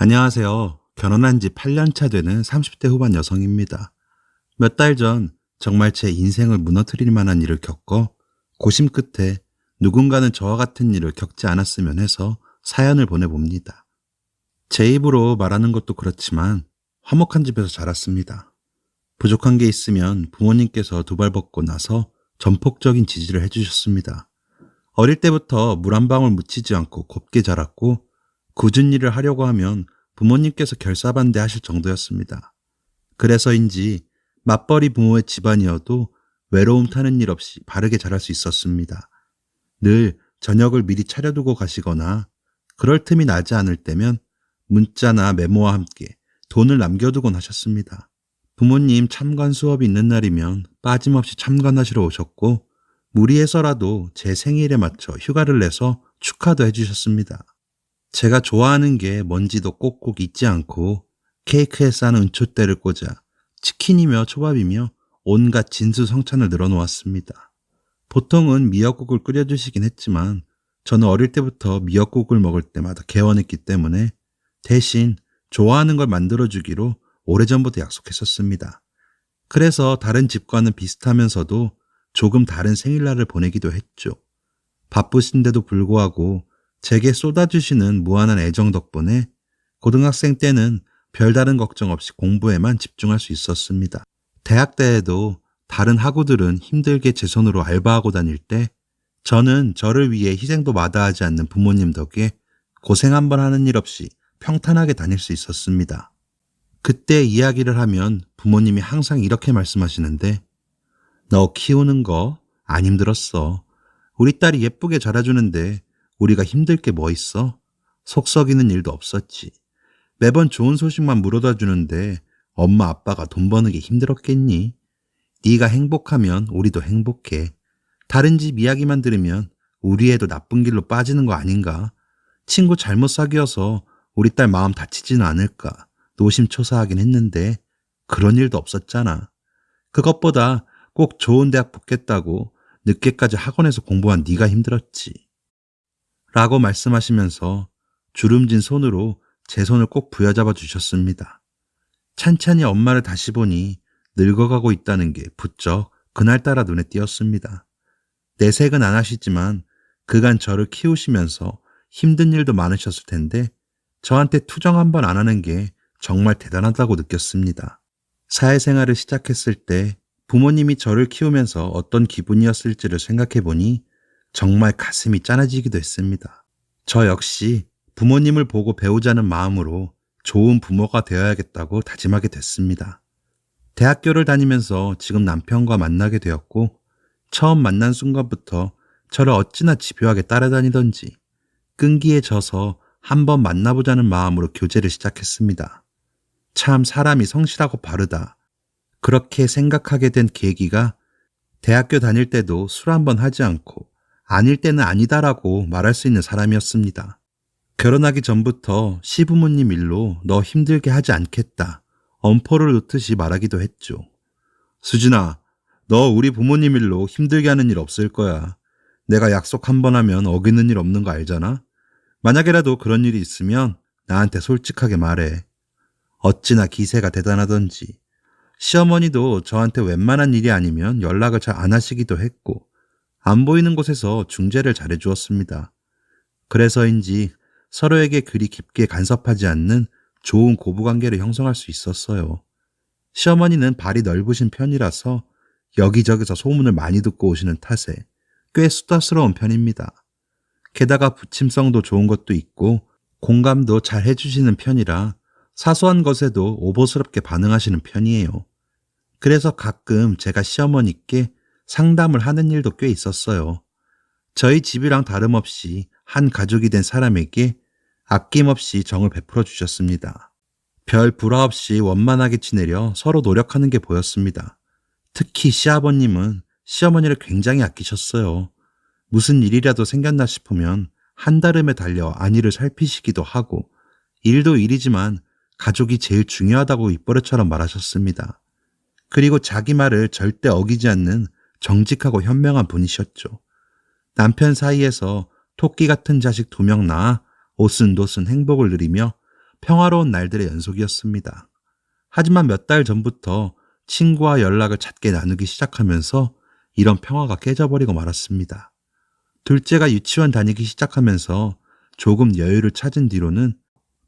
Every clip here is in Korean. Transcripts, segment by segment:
안녕하세요. 결혼한 지 8년 차 되는 30대 후반 여성입니다. 몇 달 전 정말 제 인생을 무너뜨릴 만한 일을 겪어 고심 끝에 누군가는 저와 같은 일을 겪지 않았으면 해서 사연을 보내봅니다. 제 입으로 말하는 것도 그렇지만 화목한 집에서 자랐습니다. 부족한 게 있으면 부모님께서 두 발 벗고 나서 전폭적인 지지를 해주셨습니다. 어릴 때부터 물 한 방울 묻히지 않고 곱게 자랐고 굳은 일을 하려고 하면 부모님께서 결사반대하실 정도였습니다. 그래서인지 맞벌이 부모의 집안이어도 외로움 타는 일 없이 바르게 자랄 수 있었습니다. 늘 저녁을 미리 차려두고 가시거나 그럴 틈이 나지 않을 때면 문자나 메모와 함께 돈을 남겨두곤 하셨습니다. 부모님 참관 수업이 있는 날이면 빠짐없이 참관하시러 오셨고 무리해서라도 제 생일에 맞춰 휴가를 내서 축하도 해주셨습니다. 제가 좋아하는 게 뭔지도 꼭꼭 잊지 않고 케이크에 싸는 은초대를 꽂아 치킨이며 초밥이며 온갖 진수성찬을 늘어놓았습니다. 보통은 미역국을 끓여주시긴 했지만 저는 어릴 때부터 미역국을 먹을 때마다 개원했기 때문에 대신 좋아하는 걸 만들어주기로 오래전부터 약속했었습니다. 그래서 다른 집과는 비슷하면서도 조금 다른 생일날을 보내기도 했죠. 바쁘신데도 불구하고 제게 쏟아주시는 무한한 애정 덕분에 고등학생 때는 별다른 걱정 없이 공부에만 집중할 수 있었습니다. 대학 때에도 다른 학우들은 힘들게 제 손으로 알바하고 다닐 때 저는 저를 위해 희생도 마다하지 않는 부모님 덕에 고생 한번 하는 일 없이 평탄하게 다닐 수 있었습니다. 그때 이야기를 하면 부모님이 항상 이렇게 말씀하시는데 너 키우는 거 안 힘들었어. 우리 딸이 예쁘게 자라주는데 우리가 힘들 게 뭐 있어? 속 썩이는 일도 없었지. 매번 좋은 소식만 물어다 주는데 엄마 아빠가 돈 버는 게 힘들었겠니? 네가 행복하면 우리도 행복해. 다른 집 이야기만 들으면 우리 애도 나쁜 길로 빠지는 거 아닌가? 친구 잘못 사귀어서 우리 딸 마음 다치지는 않을까? 노심초사하긴 했는데 그런 일도 없었잖아. 그것보다 꼭 좋은 대학 붙겠다고 늦게까지 학원에서 공부한 네가 힘들었지. 라고 말씀하시면서 주름진 손으로 제 손을 꼭 부여잡아 주셨습니다. 찬찬히 엄마를 다시 보니 늙어가고 있다는 게 부쩍 그날따라 눈에 띄었습니다. 내색은 안 하시지만 그간 저를 키우시면서 힘든 일도 많으셨을 텐데 저한테 투정 한 번 안 하는 게 정말 대단하다고 느꼈습니다. 사회생활을 시작했을 때 부모님이 저를 키우면서 어떤 기분이었을지를 생각해 보니 정말 가슴이 짠해지기도 했습니다. 저 역시 부모님을 보고 배우자는 마음으로 좋은 부모가 되어야겠다고 다짐하게 됐습니다. 대학교를 다니면서 지금 남편과 만나게 되었고 처음 만난 순간부터 저를 어찌나 집요하게 따라다니던지 끈기에 져서 한번 만나보자는 마음으로 교제를 시작했습니다. 참 사람이 성실하고 바르다. 그렇게 생각하게 된 계기가 대학교 다닐 때도 술 한 번 하지 않고 아닐 때는 아니다라고 말할 수 있는 사람이었습니다. 결혼하기 전부터 시부모님 일로 너 힘들게 하지 않겠다. 엄포를 놓듯이 말하기도 했죠. 수진아, 너 우리 부모님 일로 힘들게 하는 일 없을 거야. 내가 약속 한 번 하면 어기는 일 없는 거 알잖아? 만약에라도 그런 일이 있으면 나한테 솔직하게 말해. 어찌나 기세가 대단하던지. 시어머니도 저한테 웬만한 일이 아니면 연락을 잘 안 하시기도 했고 안 보이는 곳에서 중재를 잘해주었습니다. 그래서인지 서로에게 그리 깊게 간섭하지 않는 좋은 고부관계를 형성할 수 있었어요. 시어머니는 발이 넓으신 편이라서 여기저기서 소문을 많이 듣고 오시는 탓에 꽤 수다스러운 편입니다. 게다가 부침성도 좋은 것도 있고 공감도 잘 해주시는 편이라 사소한 것에도 오버스럽게 반응하시는 편이에요. 그래서 가끔 제가 시어머니께 상담을 하는 일도 꽤 있었어요. 저희 집이랑 다름없이 한 가족이 된 사람에게 아낌없이 정을 베풀어 주셨습니다. 별 불화 없이 원만하게 지내려 서로 노력하는 게 보였습니다. 특히 시아버님은 시어머니를 굉장히 아끼셨어요. 무슨 일이라도 생겼나 싶으면 한달음에 달려 안위를 살피시기도 하고 일도 일이지만 가족이 제일 중요하다고 입버릇처럼 말하셨습니다. 그리고 자기 말을 절대 어기지 않는 정직하고 현명한 분이셨죠. 남편 사이에서 토끼 같은 자식 2명 낳아 오순도순 행복을 누리며 평화로운 날들의 연속이었습니다. 하지만 몇 달 전부터 친구와 연락을 잦게 나누기 시작하면서 이런 평화가 깨져버리고 말았습니다. 둘째가 유치원 다니기 시작하면서 조금 여유를 찾은 뒤로는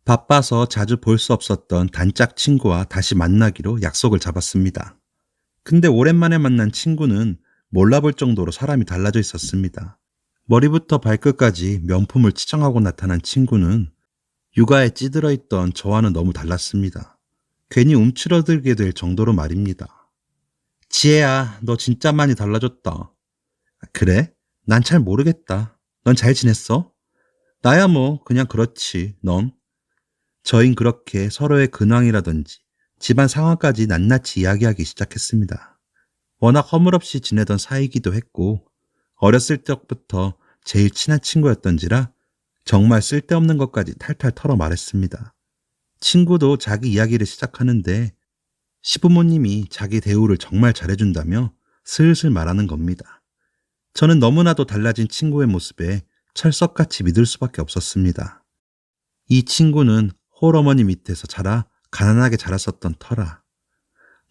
바빠서 자주 볼 수 없었던 단짝 친구와 다시 만나기로 약속을 잡았습니다. 근데 오랜만에 만난 친구는 몰라볼 정도로 사람이 달라져 있었습니다. 머리부터 발끝까지 명품을 치장하고 나타난 친구는 육아에 찌들어 있던 저와는 너무 달랐습니다. 괜히 움츠러들게 될 정도로 말입니다. 지혜야, 너 진짜 많이 달라졌다. 그래? 난 잘 모르겠다. 넌 잘 지냈어? 나야 뭐 그냥 그렇지. 넌? 저흰 그렇게 서로의 근황이라든지 집안 상황까지 낱낱이 이야기하기 시작했습니다. 워낙 허물없이 지내던 사이기도 했고 어렸을 적부터 제일 친한 친구였던지라 정말 쓸데없는 것까지 탈탈 털어 말했습니다. 친구도 자기 이야기를 시작하는데 시부모님이 자기 대우를 정말 잘해준다며 슬슬 말하는 겁니다. 저는 너무나도 달라진 친구의 모습에 철석같이 믿을 수밖에 없었습니다. 이 친구는 홀어머니 밑에서 자라 가난하게 자랐었던 터라.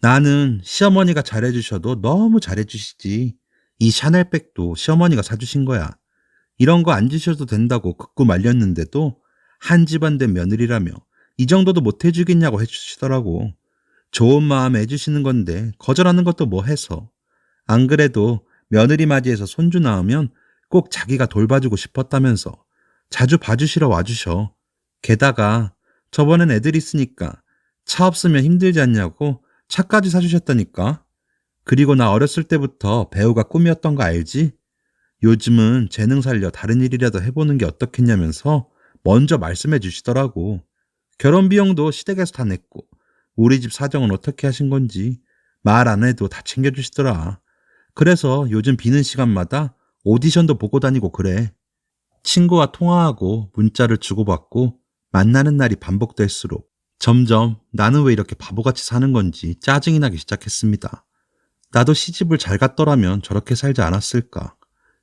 나는 시어머니가 잘해주셔도 너무 잘해주시지. 이 샤넬백도 시어머니가 사주신 거야. 이런 거 안 주셔도 된다고 극구 말렸는데도 한 집안 된 며느리라며 이 정도도 못 해주겠냐고 해주시더라고. 좋은 마음에 해주시는 건데 거절하는 것도 뭐 해서. 안 그래도 며느리 맞이해서 손주 낳으면 꼭 자기가 돌봐주고 싶었다면서 자주 봐주시러 와주셔. 게다가 저번엔 애들 있으니까 차 없으면 힘들지 않냐고 차까지 사주셨다니까. 그리고 나 어렸을 때부터 배우가 꿈이었던 거 알지? 요즘은 재능 살려 다른 일이라도 해보는 게 어떻겠냐면서 먼저 말씀해 주시더라고. 결혼 비용도 시댁에서 다 냈고 우리 집 사정은 어떻게 하신 건지 말 안 해도 다 챙겨주시더라. 그래서 요즘 비는 시간마다 오디션도 보고 다니고 그래. 친구와 통화하고 문자를 주고받고 만나는 날이 반복될수록 점점 나는 왜 이렇게 바보같이 사는 건지 짜증이 나기 시작했습니다. 나도 시집을 잘 갔더라면 저렇게 살지 않았을까.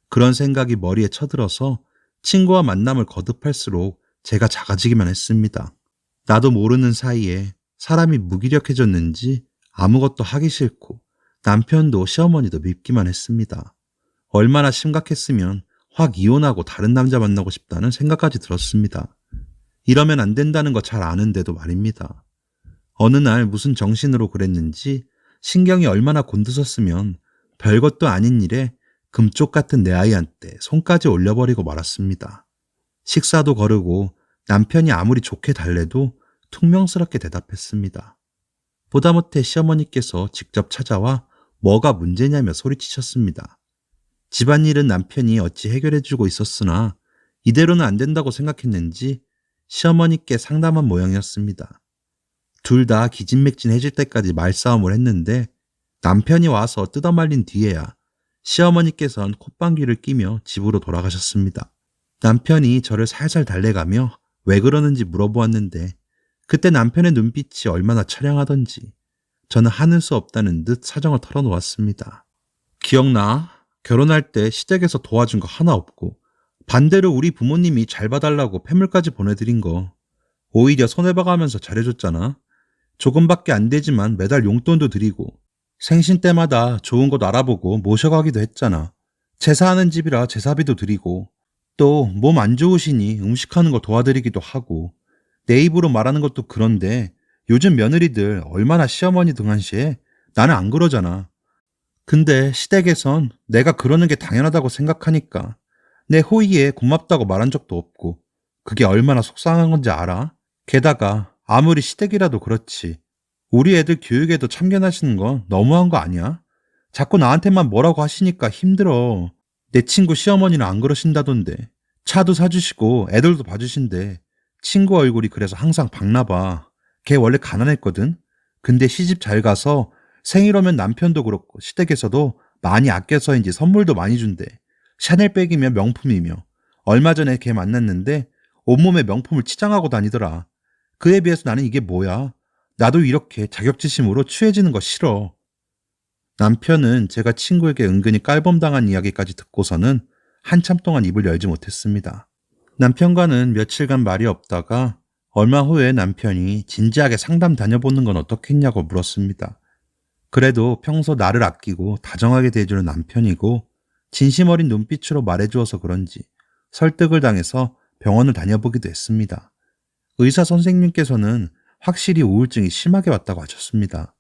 그런 생각이 머리에 쳐들어서 친구와 만남을 거듭할수록 제가 작아지기만 했습니다. 나도 모르는 사이에 사람이 무기력해졌는지 아무것도 하기 싫고 남편도 시어머니도 밉기만 했습니다. 얼마나 심각했으면 확 이혼하고 다른 남자 만나고 싶다는 생각까지 들었습니다. 이러면 안 된다는 거 잘 아는데도 말입니다. 어느 날 무슨 정신으로 그랬는지 신경이 얼마나 곤두섰으면 별것도 아닌 일에 금쪽 같은 내 아이한테 손까지 올려버리고 말았습니다. 식사도 거르고 남편이 아무리 좋게 달래도 퉁명스럽게 대답했습니다. 보다못해 시어머니께서 직접 찾아와 뭐가 문제냐며 소리치셨습니다. 집안일은 남편이 어찌 해결해주고 있었으나 이대로는 안 된다고 생각했는지 시어머니께 상담한 모양이었습니다. 둘 다 기진맥진해질 때까지 말싸움을 했는데 남편이 와서 뜯어말린 뒤에야 시어머니께서는 콧방귀를 끼며 집으로 돌아가셨습니다. 남편이 저를 살살 달래가며 왜 그러는지 물어보았는데 그때 남편의 눈빛이 얼마나 처량하던지 저는 하늘 수 없다는 듯 사정을 털어놓았습니다. 기억나? 결혼할 때 시댁에서 도와준 거 하나 없고 반대로 우리 부모님이 잘 봐달라고 폐물까지 보내드린 거 오히려 손해봐가면서 잘해줬잖아. 조금밖에 안 되지만 매달 용돈도 드리고 생신 때마다 좋은 곳 알아보고 모셔가기도 했잖아. 제사하는 집이라 제사비도 드리고 또 몸 안 좋으시니 음식하는 거 도와드리기도 하고 내 입으로 말하는 것도 그런데 요즘 며느리들 얼마나 시어머니 등한시해. 나는 안 그러잖아. 근데 시댁에선 내가 그러는 게 당연하다고 생각하니까 내 호의에 고맙다고 말한 적도 없고 그게 얼마나 속상한 건지 알아? 게다가 아무리 시댁이라도 그렇지 우리 애들 교육에도 참견하시는 건 너무한 거 아니야? 자꾸 나한테만 뭐라고 하시니까 힘들어. 내 친구 시어머니는 안 그러신다던데. 차도 사주시고 애들도 봐주신대. 친구 얼굴이 그래서 항상 밝나 봐. 걔 원래 가난했거든. 근데 시집 잘 가서 생일 오면 남편도 그렇고 시댁에서도 많이 아껴서인지 선물도 많이 준대. 샤넬백이며 명품이며. 얼마 전에 걔 만났는데 온몸에 명품을 치장하고 다니더라. 그에 비해서 나는 이게 뭐야. 나도 이렇게 자격지심으로 취해지는 거 싫어. 남편은 제가 친구에게 은근히 깔범당한 이야기까지 듣고서는 한참 동안 입을 열지 못했습니다. 남편과는 며칠간 말이 없다가 얼마 후에 남편이 진지하게 상담 다녀보는 건 어떻겠냐고 물었습니다. 그래도 평소 나를 아끼고 다정하게 대해주는 남편이고 진심 어린 눈빛으로 말해주어서 그런지 설득을 당해서 병원을 다녀보기도 했습니다. 의사 선생님께서는 확실히 우울증이 심하게 왔다고 하셨습니다.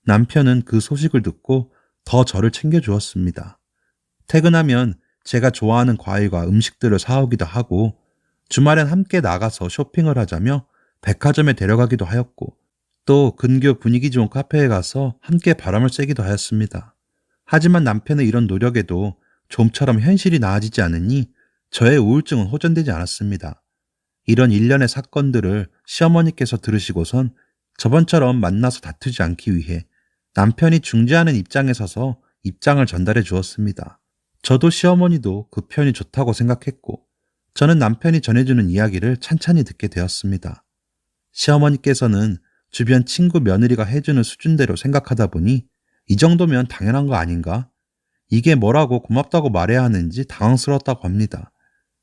남편은 그 소식을 듣고 더 저를 챙겨주었습니다. 퇴근하면 제가 좋아하는 과일과 음식들을 사오기도 하고 주말엔 함께 나가서 쇼핑을 하자며 백화점에 데려가기도 하였고 또 근교 분위기 좋은 카페에 가서 함께 바람을 쐬기도 하였습니다. 하지만 남편의 이런 노력에도 좀처럼 현실이 나아지지 않으니 저의 우울증은 호전되지 않았습니다. 이런 일련의 사건들을 시어머니께서 들으시고선 저번처럼 만나서 다투지 않기 위해 남편이 중재하는 입장에 서서 입장을 전달해 주었습니다. 저도 시어머니도 그 편이 좋다고 생각했고 저는 남편이 전해주는 이야기를 찬찬히 듣게 되었습니다. 시어머니께서는 주변 친구 며느리가 해주는 수준대로 생각하다 보니 이 정도면 당연한 거 아닌가? 이게 뭐라고 고맙다고 말해야 하는지 당황스러웠다고 합니다.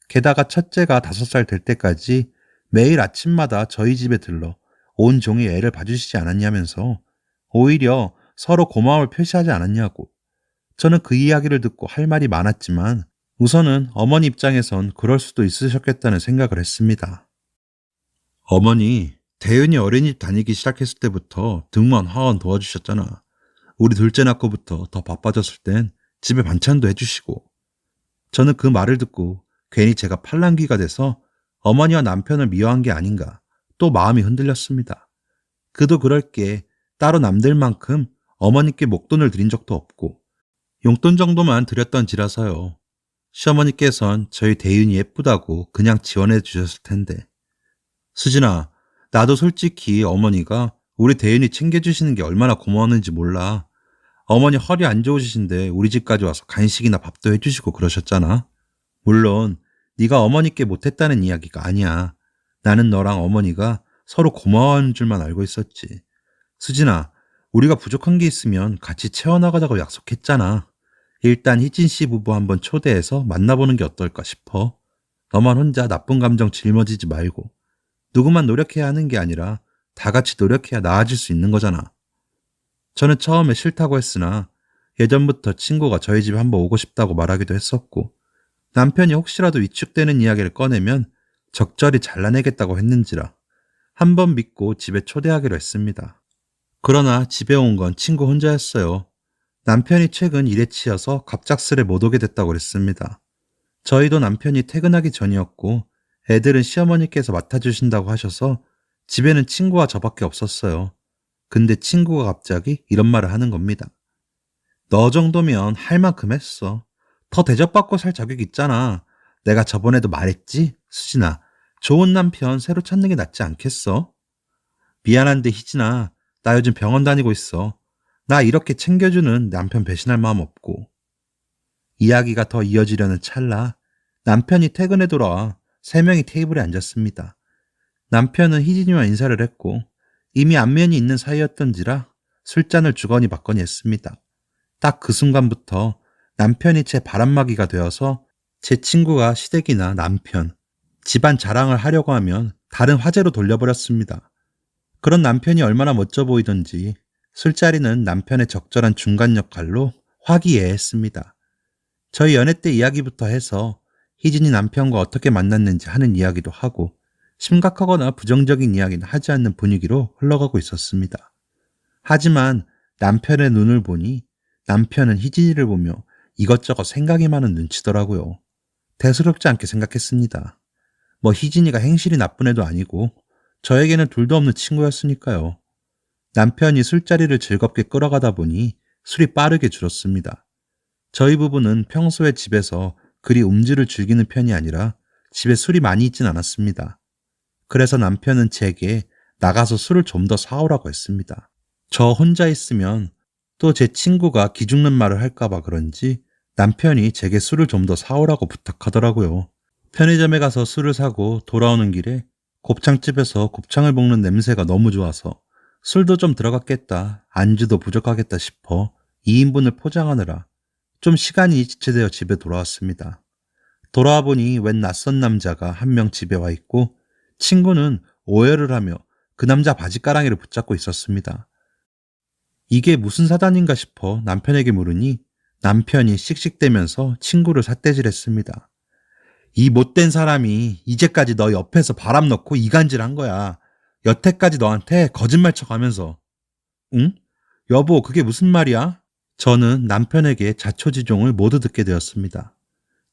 게다가 첫째가 5살 될 때까지 매일 아침마다 저희 집에 들러 온종일 애를 봐주시지 않았냐면서 오히려 서로 고마움을 표시하지 않았냐고. 저는 그 이야기를 듣고 할 말이 많았지만 우선은 어머니 입장에선 그럴 수도 있으셨겠다는 생각을 했습니다. 어머니, 대은이 어린이집 다니기 시작했을 때부터 등원, 하원 도와주셨잖아. 우리 둘째 낳고부터 더 바빠졌을 땐 집에 반찬도 해주시고. 저는 그 말을 듣고 괜히 제가 팔랑귀가 돼서 어머니와 남편을 미워한 게 아닌가 또 마음이 흔들렸습니다. 그도 그럴 게 따로 남들만큼 어머니께 목돈을 드린 적도 없고 용돈 정도만 드렸던 지라서요. 시어머니께선 저희 대윤이 예쁘다고 그냥 지원해 주셨을 텐데. 수진아, 나도 솔직히 어머니가 우리 대윤이 챙겨주시는 게 얼마나 고마웠는지 몰라. 어머니 허리 안 좋으신데 우리 집까지 와서 간식이나 밥도 해주시고 그러셨잖아. 물론 네가 어머니께 못했다는 이야기가 아니야. 나는 너랑 어머니가 서로 고마워하는 줄만 알고 있었지. 수진아, 우리가 부족한 게 있으면 같이 채워나가자고 약속했잖아. 일단 희진 씨 부부 한번 초대해서 만나보는 게 어떨까 싶어. 너만 혼자 나쁜 감정 짊어지지 말고. 누구만 노력해야 하는 게 아니라 다 같이 노력해야 나아질 수 있는 거잖아. 저는 처음에 싫다고 했으나 예전부터 친구가 저희 집에 한번 오고 싶다고 말하기도 했었고 남편이 혹시라도 위축되는 이야기를 꺼내면 적절히 잘라내겠다고 했는지라 한번 믿고 집에 초대하기로 했습니다. 그러나 집에 온 건 친구 혼자였어요. 남편이 최근 일에 치여서 갑작스레 못 오게 됐다고 그랬습니다. 저희도 남편이 퇴근하기 전이었고 애들은 시어머니께서 맡아주신다고 하셔서 집에는 친구와 저밖에 없었어요. 근데 친구가 갑자기 이런 말을 하는 겁니다. 너 정도면 할 만큼 했어. 더 대접받고 살 자격 있잖아. 내가 저번에도 말했지? 수진아, 좋은 남편 새로 찾는 게 낫지 않겠어? 미안한데 희진아, 나 요즘 병원 다니고 있어. 나 이렇게 챙겨주는 남편 배신할 마음 없고. 이야기가 더 이어지려는 찰나 남편이 퇴근해 돌아와 3명이 테이블에 앉았습니다. 남편은 희진이와 인사를 했고 이미 안면이 있는 사이였던지라 술잔을 주거니 받거니 했습니다. 딱 그 순간부터 남편이 제 바람막이가 되어서 제 친구가 시댁이나 남편, 집안 자랑을 하려고 하면 다른 화제로 돌려버렸습니다. 그런 남편이 얼마나 멋져 보이던지 술자리는 남편의 적절한 중간 역할로 화기애애했습니다. 저희 연애 때 이야기부터 해서 희진이 남편과 어떻게 만났는지 하는 이야기도 하고 심각하거나 부정적인 이야기는 하지 않는 분위기로 흘러가고 있었습니다. 하지만 남편의 눈을 보니 남편은 희진이를 보며 이것저것 생각이 많은 눈치더라고요. 대수롭지 않게 생각했습니다. 뭐 희진이가 행실이 나쁜 애도 아니고 저에게는 둘도 없는 친구였으니까요. 남편이 술자리를 즐겁게 끌어가다 보니 술이 빠르게 줄었습니다. 저희 부부는 평소에 집에서 그리 음주를 즐기는 편이 아니라 집에 술이 많이 있진 않았습니다. 그래서 남편은 제게 나가서 술을 좀 더 사오라고 했습니다. 저 혼자 있으면 또 제 친구가 기죽는 말을 할까봐 그런지 남편이 제게 술을 좀 더 사오라고 부탁하더라고요. 편의점에 가서 술을 사고 돌아오는 길에 곱창집에서 곱창을 볶는 냄새가 너무 좋아서 술도 좀 들어갔겠다, 안주도 부족하겠다 싶어 2인분을 포장하느라 좀 시간이 지체되어 집에 돌아왔습니다. 돌아와 보니 웬 낯선 남자가 한 명 집에 와 있고 친구는 오해를 하며 그 남자 바지가랑이를 붙잡고 있었습니다. 이게 무슨 사단인가 싶어 남편에게 물으니 남편이 씩씩대면서 친구를 삿대질했습니다. 이 못된 사람이 이제까지 너 옆에서 바람 넣고 이간질한 거야. 여태까지 너한테 거짓말 쳐가면서. 응? 여보, 그게 무슨 말이야? 저는 남편에게 자초지종을 모두 듣게 되었습니다.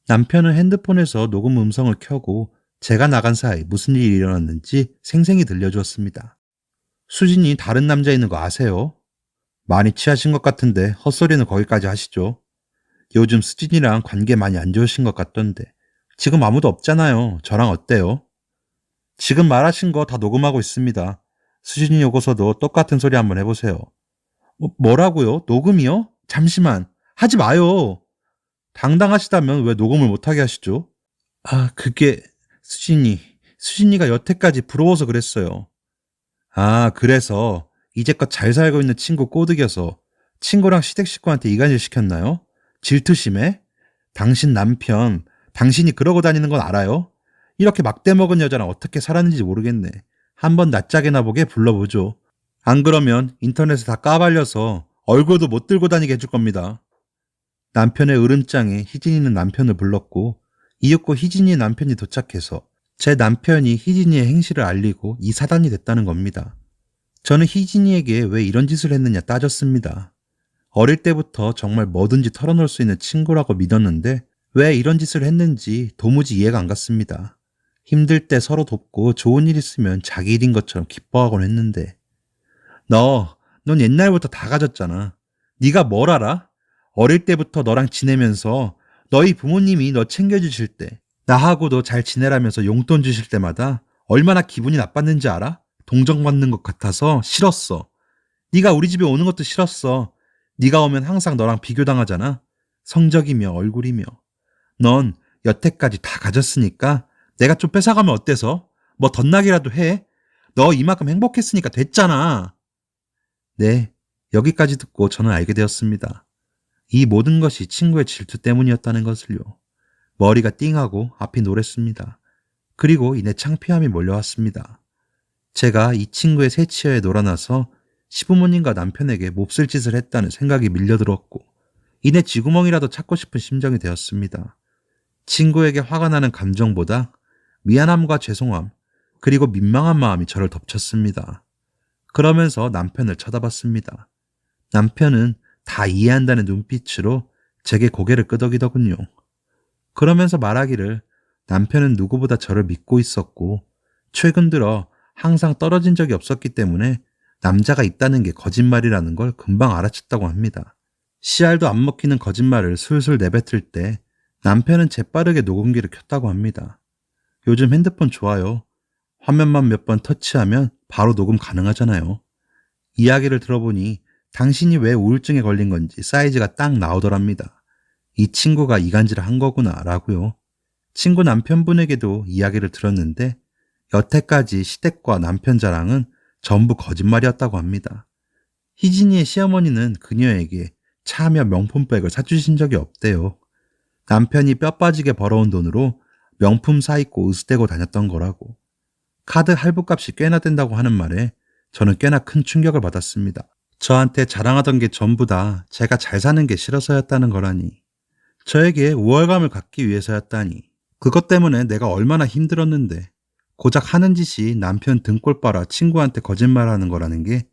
남편은 핸드폰에서 녹음 음성을 켜고 제가 나간 사이 무슨 일이 일어났는지 생생히 들려주었습니다. 수진이 다른 남자 있는 거 아세요? 많이 취하신 것 같은데 헛소리는 거기까지 하시죠. 요즘 수진이랑 관계 많이 안 좋으신 것 같던데 지금 아무도 없잖아요. 저랑 어때요? 지금 말하신 거 다 녹음하고 있습니다. 수진이 오고서도 똑같은 소리 한번 해보세요. 뭐라고요? 녹음이요? 잠시만. 하지 마요. 당당하시다면 왜 녹음을 못하게 하시죠? 아, 그게 수진이가 여태까지 부러워서 그랬어요. 아, 그래서 이제껏 잘 살고 있는 친구 꼬드겨서 친구랑 시댁 식구한테 이간질 시켰나요? 질투심에? 당신 남편, 당신이 그러고 다니는 건 알아요? 이렇게 막대 먹은 여자랑 어떻게 살았는지 모르겠네. 한번 낯짝이나 보게 불러보죠. 안 그러면 인터넷에 다 까발려서 얼굴도 못 들고 다니게 해줄 겁니다. 남편의 으름장에 희진이는 남편을 불렀고 이윽고 희진이의 남편이 도착해서 제 남편이 희진이의 행실을 알리고 이 사단이 됐다는 겁니다. 저는 희진이에게 왜 이런 짓을 했느냐 따졌습니다. 어릴 때부터 정말 뭐든지 털어놓을 수 있는 친구라고 믿었는데 왜 이런 짓을 했는지 도무지 이해가 안 갔습니다. 힘들 때 서로 돕고 좋은 일 있으면 자기 일인 것처럼 기뻐하곤 했는데 넌 옛날부터 다 가졌잖아. 네가 뭘 알아? 어릴 때부터 너랑 지내면서 너희 부모님이 너 챙겨주실 때 나하고도 잘 지내라면서 용돈 주실 때마다 얼마나 기분이 나빴는지 알아? 동정받는 것 같아서 싫었어. 네가 우리 집에 오는 것도 싫었어. 네가 오면 항상 너랑 비교당하잖아. 성적이며 얼굴이며. 넌 여태까지 다 가졌으니까 내가 좀 뺏어가면 어때서? 뭐 덧나기라도 해. 너 이만큼 행복했으니까 됐잖아. 네, 여기까지 듣고 저는 알게 되었습니다. 이 모든 것이 친구의 질투 때문이었다는 것을요. 머리가 띵하고 앞이 노랬습니다. 그리고 이내 창피함이 몰려왔습니다. 제가 이 친구의 새 치어에 놀아나서 시부모님과 남편에게 몹쓸 짓을 했다는 생각이 밀려들었고 이내 쥐구멍이라도 찾고 싶은 심정이 되었습니다. 친구에게 화가 나는 감정보다 미안함과 죄송함 그리고 민망한 마음이 저를 덮쳤습니다. 그러면서 남편을 쳐다봤습니다. 남편은 다 이해한다는 눈빛으로 제게 고개를 끄덕이더군요. 그러면서 말하기를 남편은 누구보다 저를 믿고 있었고 최근 들어 항상 떨어진 적이 없었기 때문에 남자가 있다는 게 거짓말이라는 걸 금방 알아챘다고 합니다. 씨알도 안 먹히는 거짓말을 술술 내뱉을 때 남편은 재빠르게 녹음기를 켰다고 합니다. 요즘 핸드폰 좋아요. 화면만 몇 번 터치하면 바로 녹음 가능하잖아요. 이야기를 들어보니 당신이 왜 우울증에 걸린 건지 사이즈가 딱 나오더랍니다. 이 친구가 이간질을 한 거구나 라고요. 친구 남편분에게도 이야기를 들었는데 여태까지 시댁과 남편 자랑은 전부 거짓말이었다고 합니다. 희진이의 시어머니는 그녀에게 차며 명품백을 사주신 적이 없대요. 남편이 뼈 빠지게 벌어온 돈으로 명품 사입고 으스대고 다녔던 거라고. 카드 할부값이 꽤나 된다고 하는 말에 저는 꽤나 큰 충격을 받았습니다. 저한테 자랑하던 게 전부 다 제가 잘 사는 게 싫어서였다는 거라니. 저에게 우월감을 갖기 위해서였다니. 그것 때문에 내가 얼마나 힘들었는데 고작 하는 짓이 남편 등골 빨아 친구한테 거짓말하는 거라는 게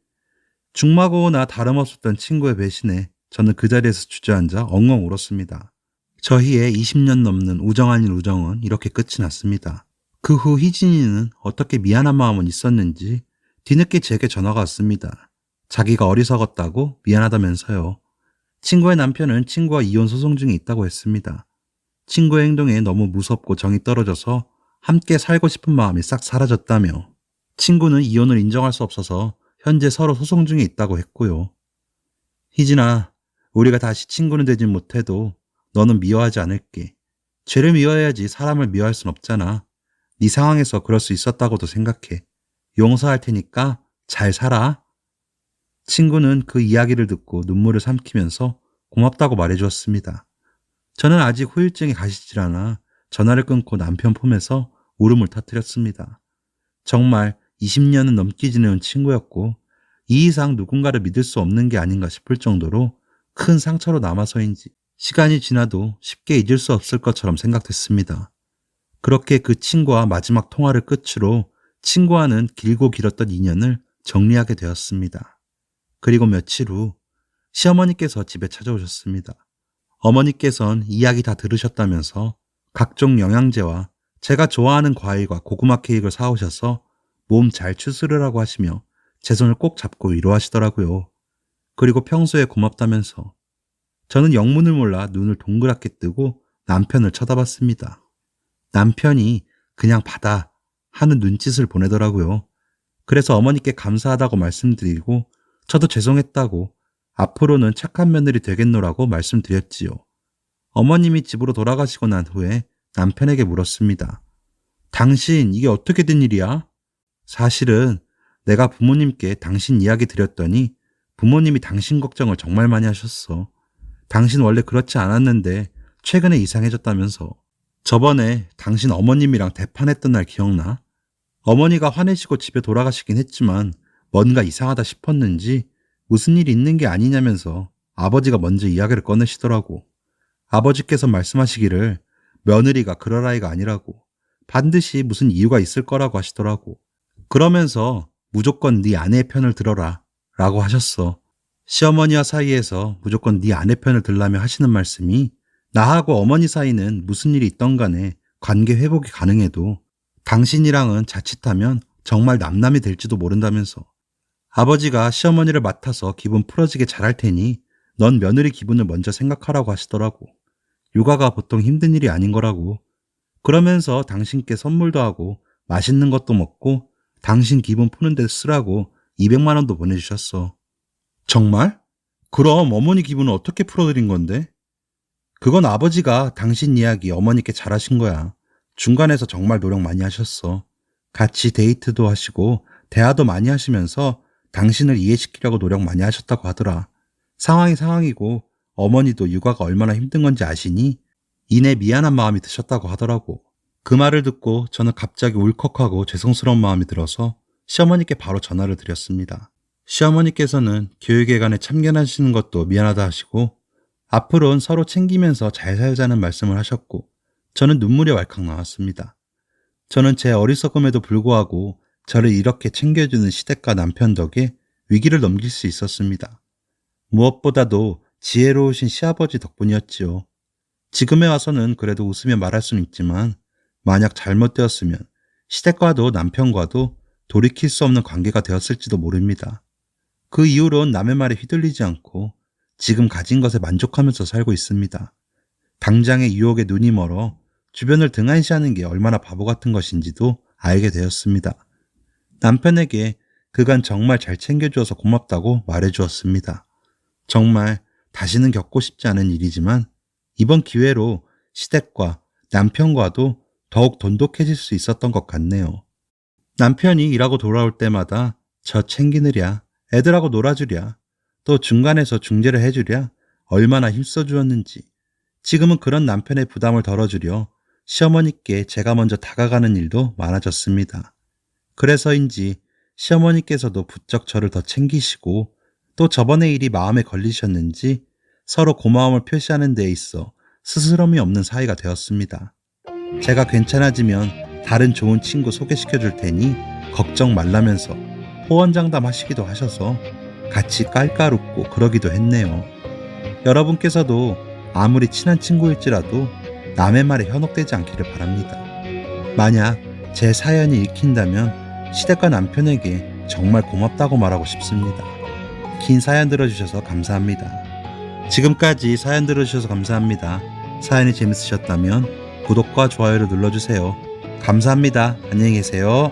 중마고나 다름없었던 친구의 배신에 저는 그 자리에서 주저앉아 엉엉 울었습니다. 저희의 20년 넘는 우정 아닌 우정은 이렇게 끝이 났습니다. 그 후 희진이는 어떻게 미안한 마음은 있었는지 뒤늦게 제게 전화가 왔습니다. 자기가 어리석었다고 미안하다면서요. 친구의 남편은 친구와 이혼 소송 중에 있다고 했습니다. 친구의 행동에 너무 무섭고 정이 떨어져서 함께 살고 싶은 마음이 싹 사라졌다며 친구는 이혼을 인정할 수 없어서 현재 서로 소송 중에 있다고 했고요. 희진아, 우리가 다시 친구는 되진 못해도 너는 미워하지 않을게. 죄를 미워해야지 사람을 미워할 순 없잖아. 네 상황에서 그럴 수 있었다고도 생각해. 용서할 테니까 잘 살아. 친구는 그 이야기를 듣고 눈물을 삼키면서 고맙다고 말해주었습니다. 저는 아직 후유증이 가시질 않아 전화를 끊고 남편 품에서 울음을 터뜨렸습니다. 정말 20년은 넘게 지내온 친구였고 이 이상 누군가를 믿을 수 없는 게 아닌가 싶을 정도로 큰 상처로 남아서인지 시간이 지나도 쉽게 잊을 수 없을 것처럼 생각됐습니다. 그렇게 그 친구와 마지막 통화를 끝으로 친구와는 길고 길었던 인연을 정리하게 되었습니다. 그리고 며칠 후 시어머니께서 집에 찾아오셨습니다. 어머니께선 이야기 다 들으셨다면서 각종 영양제와 제가 좋아하는 과일과 고구마 케이크를 사오셔서 몸 잘 추스르라고 하시며 제 손을 꼭 잡고 위로하시더라고요. 그리고 평소에 고맙다면서 저는 영문을 몰라 눈을 동그랗게 뜨고 남편을 쳐다봤습니다. 남편이 그냥 받아 하는 눈짓을 보내더라고요. 그래서 어머니께 감사하다고 말씀드리고 저도 죄송했다고 앞으로는 착한 며느리 되겠노라고 말씀드렸지요. 어머님이 집으로 돌아가시고 난 후에 남편에게 물었습니다. 당신 이게 어떻게 된 일이야? 사실은 내가 부모님께 당신 이야기 드렸더니 부모님이 당신 걱정을 정말 많이 하셨어. 당신 원래 그렇지 않았는데 최근에 이상해졌다면서. 저번에 당신 어머님이랑 대판했던 날 기억나? 어머니가 화내시고 집에 돌아가시긴 했지만 뭔가 이상하다 싶었는지 무슨 일이 있는 게 아니냐면서 아버지가 먼저 이야기를 꺼내시더라고. 아버지께서 말씀하시기를 며느리가 그럴 아이가 아니라고 반드시 무슨 이유가 있을 거라고 하시더라고. 그러면서 무조건 네 아내의 편을 들어라 라고 하셨어. 시어머니와 사이에서 무조건 네 아내 편을 들라며 하시는 말씀이 나하고 어머니 사이는 무슨 일이 있던 간에 관계 회복이 가능해도 당신이랑은 자칫하면 정말 남남이 될지도 모른다면서. 아버지가 시어머니를 맡아서 기분 풀어지게 잘할 테니 넌 며느리 기분을 먼저 생각하라고 하시더라고. 육아가 보통 힘든 일이 아닌 거라고. 그러면서 당신께 선물도 하고 맛있는 것도 먹고 당신 기분 푸는 데 쓰라고 200만 원도 보내주셨어. 정말? 그럼 어머니 기분은 어떻게 풀어드린 건데? 그건 아버지가 당신 이야기 어머니께 잘하신 거야. 중간에서 정말 노력 많이 하셨어. 같이 데이트도 하시고 대화도 많이 하시면서 당신을 이해시키려고 노력 많이 하셨다고 하더라. 상황이 상황이고 어머니도 육아가 얼마나 힘든 건지 아시니 이내 미안한 마음이 드셨다고 하더라고. 그 말을 듣고 저는 갑자기 울컥하고 죄송스러운 마음이 들어서 시어머니께 바로 전화를 드렸습니다. 시어머니께서는 교육에 관해 참견하시는 것도 미안하다 하시고 앞으로는 서로 챙기면서 잘 살자는 말씀을 하셨고 저는 눈물이 왈칵 나왔습니다. 저는 제 어리석음에도 불구하고 저를 이렇게 챙겨주는 시댁과 남편 덕에 위기를 넘길 수 있었습니다. 무엇보다도 지혜로우신 시아버지 덕분이었지요. 지금에 와서는 그래도 웃으며 말할 수는 있지만 만약 잘못되었으면 시댁과도 남편과도 돌이킬 수 없는 관계가 되었을지도 모릅니다. 그 이후로는 남의 말에 휘둘리지 않고 지금 가진 것에 만족하면서 살고 있습니다. 당장의 유혹에 눈이 멀어 주변을 등한시하는 게 얼마나 바보 같은 것인지도 알게 되었습니다. 남편에게 그간 정말 잘 챙겨주어서 고맙다고 말해주었습니다. 정말 다시는 겪고 싶지 않은 일이지만 이번 기회로 시댁과 남편과도 더욱 돈독해질 수 있었던 것 같네요. 남편이 일하고 돌아올 때마다 저 챙기느랴, 애들하고 놀아주랴, 또 중간에서 중재를 해주랴 얼마나 힘써주었는지 지금은 그런 남편의 부담을 덜어주려 시어머니께 제가 먼저 다가가는 일도 많아졌습니다. 그래서인지 시어머니께서도 부쩍 저를 더 챙기시고 또 저번의 일이 마음에 걸리셨는지 서로 고마움을 표시하는 데 있어 스스럼이 없는 사이가 되었습니다. 제가 괜찮아지면 다른 좋은 친구 소개시켜 줄 테니 걱정 말라면서 호언장담 하시기도 하셔서 같이 깔깔 웃고 그러기도 했네요. 여러분께서도 아무리 친한 친구일지라도 남의 말에 현혹되지 않기를 바랍니다. 만약 제 사연이 읽힌다면 시댁과 남편에게 정말 고맙다고 말하고 싶습니다. 긴 사연 들어주셔서 감사합니다. 지금까지 사연 들어주셔서 감사합니다. 사연이 재밌으셨다면 구독과 좋아요를 눌러주세요. 감사합니다. 안녕히 계세요.